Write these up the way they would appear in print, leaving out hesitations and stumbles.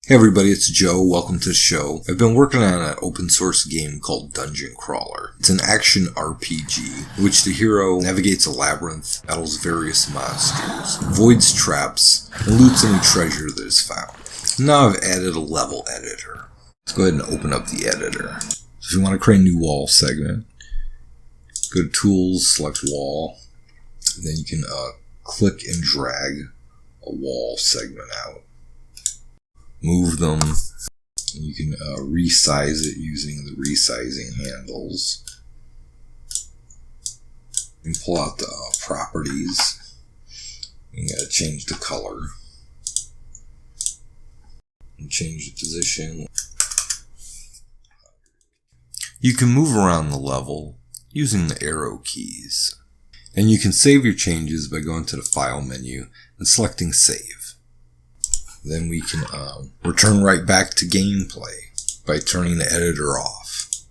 Hey everybody, it's Joe. Welcome to the show. I've been working on an open source game called Dungeon Crawler. It's an action RPG in which the hero navigates a labyrinth, battles various monsters, avoids traps, and loots any treasure that is found. Now I've added a level editor. Let's go ahead and open up the editor. So if you want to create a new wall segment, go to Tools, select Wall, and then you can click and drag a wall segment out. Move them, and you can resize it using the resizing handles. And pull out the properties. You gotta change the color. And change the position. You can move around the level using the arrow keys. And you can save your changes by going to the File menu and selecting Save. Then we can return right back to gameplay by turning the editor off.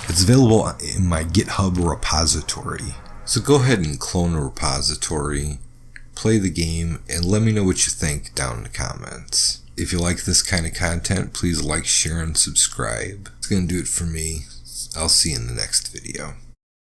It's available in my GitHub repository. So go ahead and clone the repository, play the game, and let me know what you think down in the comments. If you like this kind of content, please like, share, and subscribe. It's going to do it for me. I'll see you in the next video.